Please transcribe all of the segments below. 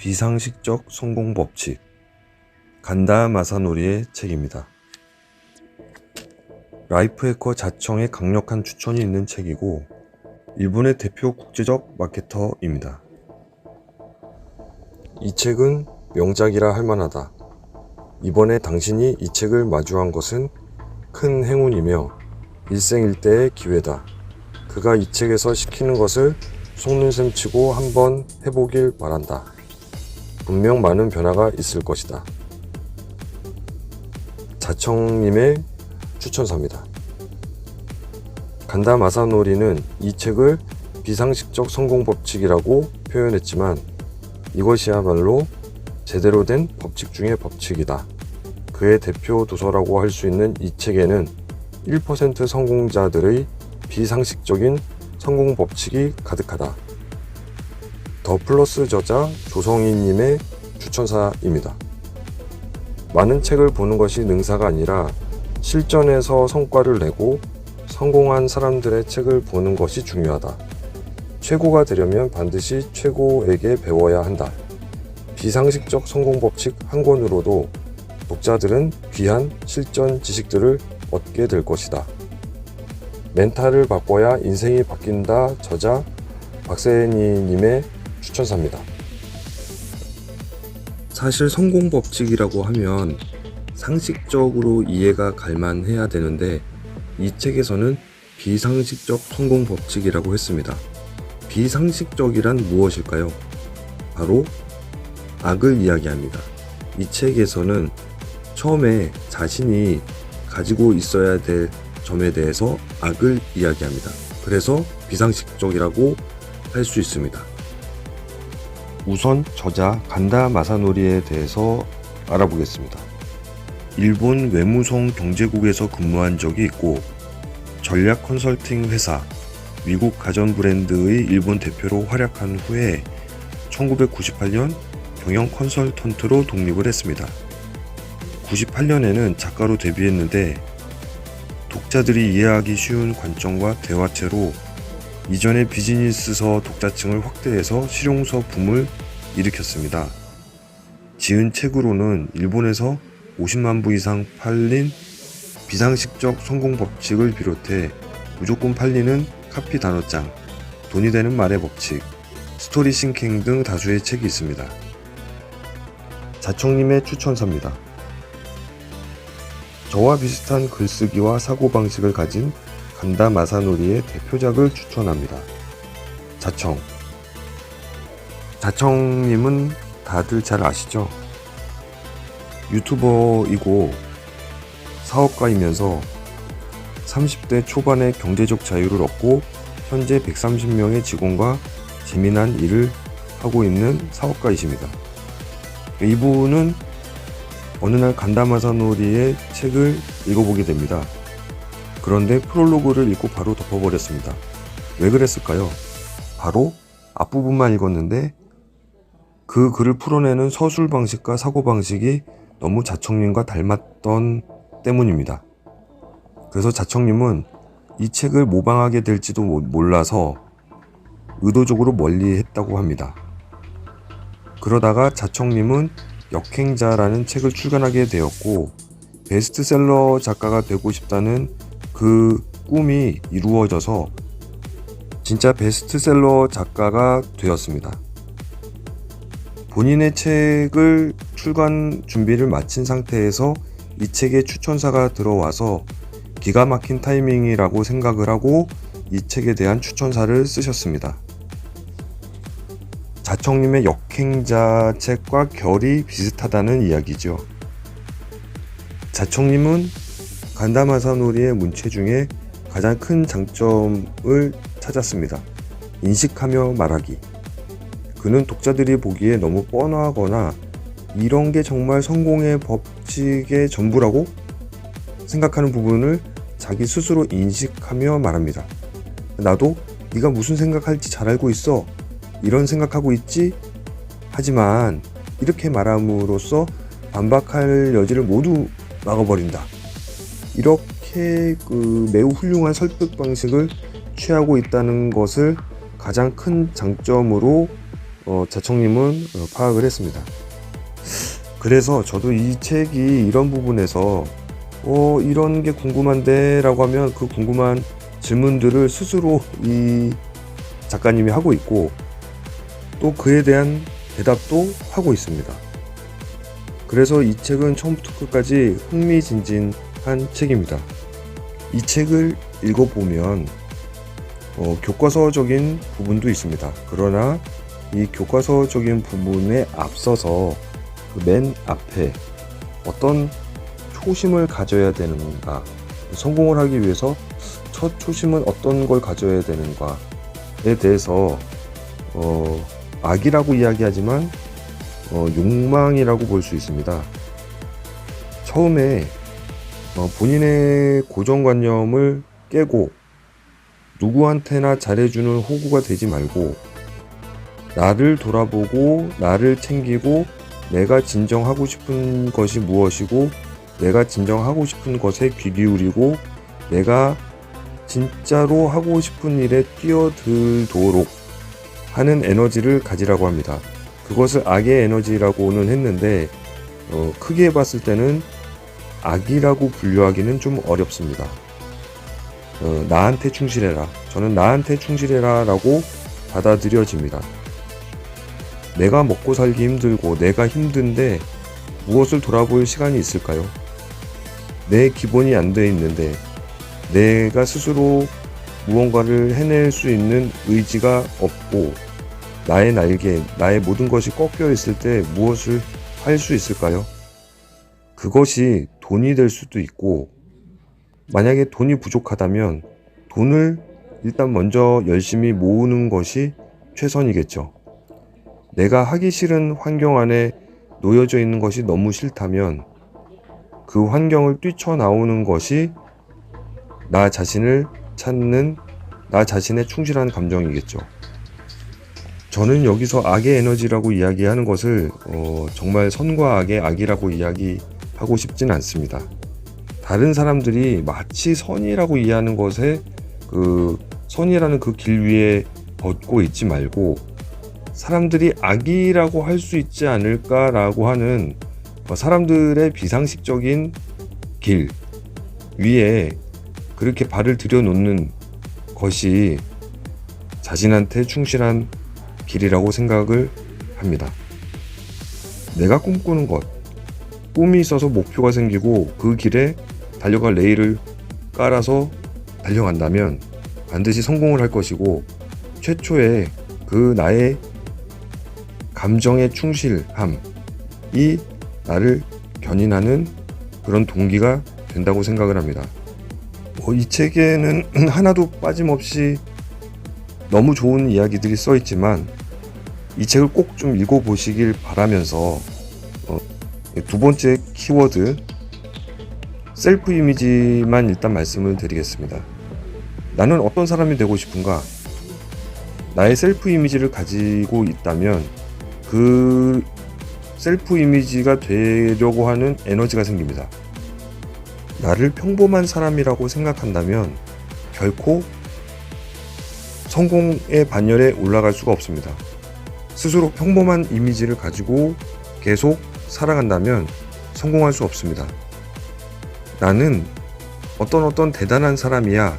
비상식적 성공 법칙, 간다 마사노리의 책입니다. 라이프해커 자청의 강력한 추천이 있는 책이고 일본의 대표 국제적 마케터입니다. 이 책은 명작이라 할 만하다. 이번에 당신이 이 책을 마주한 것은 큰 행운이며 일생일대의 기회다. 그가 이 책에서 시키는 것을 속눈샘 치고 한번 해보길 바란다. 분명 많은 변화가 있을 것이다. 자청님의 추천사입니다. 간다 마사노리는 이 책을 비상식적 성공 법칙이라고 표현했지만 이것이야말로 제대로 된 법칙 중의 법칙이다. 그의 대표 도서라고 할 수 있는 이 책에는 1% 성공자들의 비상식적인 성공 법칙이 가득하다. 더 플러스 저자 조성희님의 추천사입니다. 많은 책을 보는 것이 능사가 아니라 실전에서 성과를 내고 성공한 사람들의 책을 보는 것이 중요하다. 최고가 되려면 반드시 최고에게 배워야 한다. 비상식적 성공 법칙 한 권으로도 독자들은 귀한 실전 지식들을 얻게 될 것이다. 멘탈을 바꿔야 인생이 바뀐다. 저자 박세니님의 추천사입니다. 사실 성공 법칙이라고 하면 상식적으로 이해가 갈만해야 되는데 이 책에서는 비상식적 성공 법칙이라고 했습니다. 비상식적이란 무엇일까요? 바로 악을 이야기합니다. 이 책에서는 처음에 자신이 가지고 있어야 될 점에 대해서 악을 이야기합니다. 그래서 비상식적이라고 할 수 있습니다. 우선 저자 간다 마사노리에 대해서 알아보겠습니다. 일본 외무성 경제국에서 근무한 적이 있고 전략 컨설팅 회사 미국 가전 브랜드의 일본 대표로 활약한 후에 1998년 경영 컨설턴트로 독립을 했습니다. 98년에는 작가로 데뷔했는데 독자들이 이해하기 쉬운 관점과 대화체로 이전의 비즈니스서 독자층을 확대해서 실용서 붐을 일으켰습니다. 지은 책으로는 일본에서 50만 부 이상 팔린 비상식적 성공 법칙을 비롯해 무조건 팔리는 카피 단어장, 돈이 되는 말의 법칙, 스토리 싱킹 등 다수의 책이 있습니다. 자청님의 추천사입니다. 저와 비슷한 글쓰기와 사고방식을 가진 간다 마사노리의 대표작을 추천합니다. 자청님은 다들 잘 아시죠? 유튜버이고 사업가이면서 30대 초반에 경제적 자유를 얻고 현재 130명의 직원과 재미난 일을 하고 있는 사업가이십니다. 이분은 어느 날 간다 마사노리의 책을 읽어보게 됩니다. 그런데 프롤로그를 읽고 바로 덮어버렸습니다. 왜 그랬을까요? 바로 앞부분만 읽었는데 그 글을 풀어내는 서술 방식과 사고 방식이 너무 자청님과 닮았던 때문입니다. 그래서 자청님은 이 책을 모방하게 될지도 몰라서 의도적으로 멀리 했다고 합니다. 그러다가 자청님은 역행자라는 책을 출간하게 되었고 베스트셀러 작가가 되고 싶다는 그 꿈이 이루어져서 진짜 베스트셀러 작가가 되었습니다. 본인의 책을 출간 준비를 마친 상태에서 이 책에 추천사가 들어와서 기가 막힌 타이밍이라고 생각을 하고 이 책에 대한 추천사를 쓰셨습니다. 자청님의 역행자 책과 결이 비슷하다는 이야기죠. 자청님은 간다 마사노리의 문체 중에 가장 큰 장점을 찾았습니다. 인식하며 말하기. 그는 독자들이 보기에 너무 뻔하거나 이런 게 정말 성공의 법칙의 전부라고 생각하는 부분을 자기 스스로 인식하며 말합니다. 나도 네가 무슨 생각할지 잘 알고 있어. 이런 생각하고 있지? 하지만 이렇게 말함으로써 반박할 여지를 모두 막아버린다. 이렇게 매우 훌륭한 설득 방식을 취하고 있다는 것을 가장 큰 장점으로 자청님은 파악을 했습니다. 그래서 저도 이 책이 이런 부분에서 이런 게 궁금한데 라고 하면 그 궁금한 질문들을 스스로 이 작가님이 하고 있고 또 그에 대한 대답도 하고 있습니다. 그래서 이 책은 처음부터 끝까지 흥미진진한 책입니다. 이 책을 읽어보면 교과서적인 부분도 있습니다. 그러나 이 교과서적인 부분에 앞서서 그 맨 앞에 어떤 초심을 가져야 되는가, 성공을 하기 위해서 첫 초심은 어떤 걸 가져야 되는가에 대해서 악이라고 이야기하지만 욕망이라고 볼 수 있습니다. 처음에 본인의 고정관념을 깨고 누구한테나 잘해주는 호구가 되지 말고 나를 돌아보고 나를 챙기고 내가 진정 하고 싶은 것이 무엇이고 내가 진정 하고 싶은 것에 귀 기울이고 내가 진짜로 하고 싶은 일에 뛰어들도록 하는 에너지를 가지라고 합니다. 그것을 악의 에너지라고는 했는데 크게 봤을 때는 악이라고 분류하기는 좀 어렵습니다. 나한테 충실해라. 저는 나한테 충실해라 라고 받아들여집니다. 내가 먹고 살기 힘들고 내가 힘든데 무엇을 돌아볼 시간이 있을까요? 내 기본이 안 돼 있는데 내가 스스로 무언가를 해낼 수 있는 의지가 없고 나의 날개, 나의 모든 것이 꺾여 있을 때 무엇을 할 수 있을까요? 그것이 돈이 될 수도 있고 만약에 돈이 부족하다면 돈을 일단 먼저 열심히 모으는 것이 최선이겠죠. 내가 하기 싫은 환경 안에 놓여져 있는 것이 너무 싫다면 그 환경을 뛰쳐나오는 것이 나 자신을 찾는 나 자신의 충실한 감정이겠죠. 저는 여기서 악의 에너지라고 이야기하는 것을 정말 선과 악의 악이라고 이야기하고 싶진 않습니다. 다른 사람들이 마치 선이라고 이해하는 것에 그 선이라는 그 길 위에 걷고 있지 말고 사람들이 악이라고 할 수 있지 않을까라고 하는 사람들의 비상식적인 길 위에 그렇게 발을 들여놓는 것이 자신한테 충실한 길이라고 생각을 합니다. 내가 꿈꾸는 것, 꿈이 있어서 목표가 생기고 그 길에 달려갈 레일을 깔아서 달려간다면 반드시 성공을 할 것이고 최초에 그 나의 감정의 충실함이 나를 견인하는 그런 동기가 된다고 생각을 합니다. 이 책에는 하나도 빠짐없이 너무 좋은 이야기들이 써 있지만 이 책을 꼭 좀 읽어보시길 바라면서 두 번째 키워드 셀프 이미지만 일단 말씀을 드리겠습니다. 나는 어떤 사람이 되고 싶은가? 나의 셀프 이미지를 가지고 있다면 그 셀프 이미지가 되려고 하는 에너지가 생깁니다. 나를 평범한 사람이라고 생각한다면 결코 성공의 반열에 올라갈 수가 없습니다. 스스로 평범한 이미지를 가지고 계속 살아간다면 성공할 수 없습니다. 나는 어떤 대단한 사람이야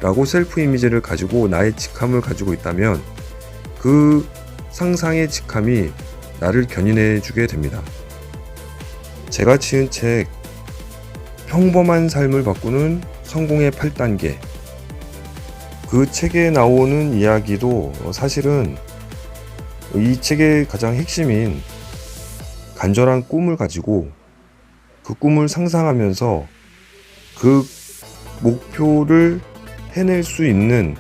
라고 셀프 이미지를 가지고 나의 직함을 가지고 있다면 그 상상의 직함이 나를 견인해 주게 됩니다. 제가 지은 책 평범한 삶을 바꾸는 성공의 8단계 그 책에 나오는 이야기도 사실은 이 책의 가장 핵심인 간절한 꿈을 가지고 그 꿈을 상상하면서 그 목표를 해낼 수 있는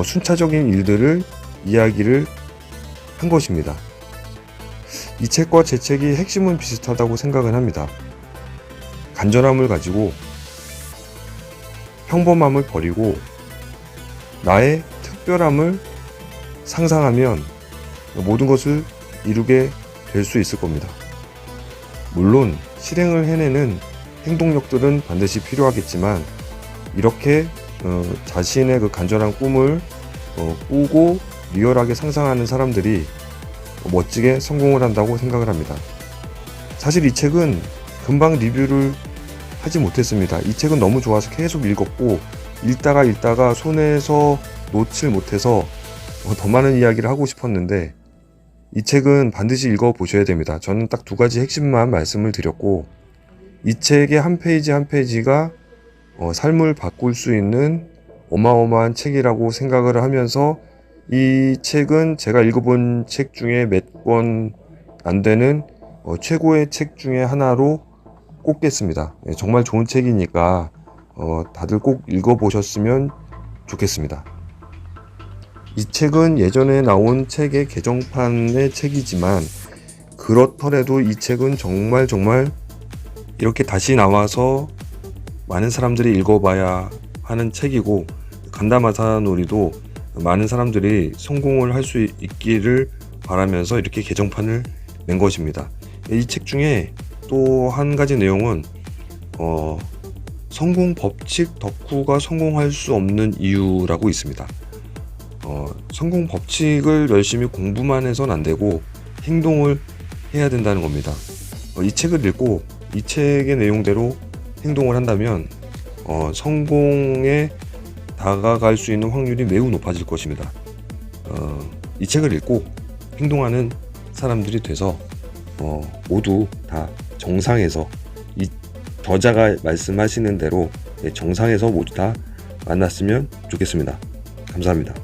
순차적인 일들을 이야기를 한 것입니다. 이 책과 제 책이 핵심은 비슷하다고 생각은 합니다. 간절함을 가지고 평범함을 버리고 나의 특별함을 상상하면 모든 것을 이루게 될 수 있을 겁니다. 물론 실행을 해내는 행동력들은 반드시 필요하겠지만 이렇게 자신의 그 간절한 꿈을 꾸고 리얼하게 상상하는 사람들이 멋지게 성공을 한다고 생각을 합니다. 사실 이 책은 금방 리뷰를 하지 못했습니다. 이 책은 너무 좋아서 계속 읽었고 읽다가 손에서 놓질 못해서 더 많은 이야기를 하고 싶었는데 이 책은 반드시 읽어보셔야 됩니다. 저는 딱 2가지 핵심만 말씀을 드렸고 이 책의 한 페이지 한 페이지가 삶을 바꿀 수 있는 어마어마한 책이라고 생각을 하면서 이 책은 제가 읽어본 책 중에 몇 권 안 되는 최고의 책 중에 하나로 꼽겠습니다. 정말 좋은 책이니까 다들 꼭 읽어보셨으면 좋겠습니다. 이 책은 예전에 나온 책의 개정판의 책이지만 그렇더라도 이 책은 정말 이렇게 다시 나와서 많은 사람들이 읽어봐야 하는 책이고 간다 마사노리도 많은 사람들이 성공을 할 수 있기를 바라면서 이렇게 개정판을 낸 것입니다. 이 책 중에 또 한 가지 내용은 성공 법칙 덕후가 성공할 수 없는 이유라고 있습니다. 성공 법칙을 열심히 공부만 해서는 안 되고 행동을 해야 된다는 겁니다. 이 책을 읽고 이 책의 내용대로 행동을 한다면 성공에 다가갈 수 있는 확률이 매우 높아질 것입니다. 이 책을 읽고 행동하는 사람들이 돼서 모두 다 정상에서 이 저자가 말씀하시는 대로 정상에서 모두 다 만났으면 좋겠습니다. 감사합니다.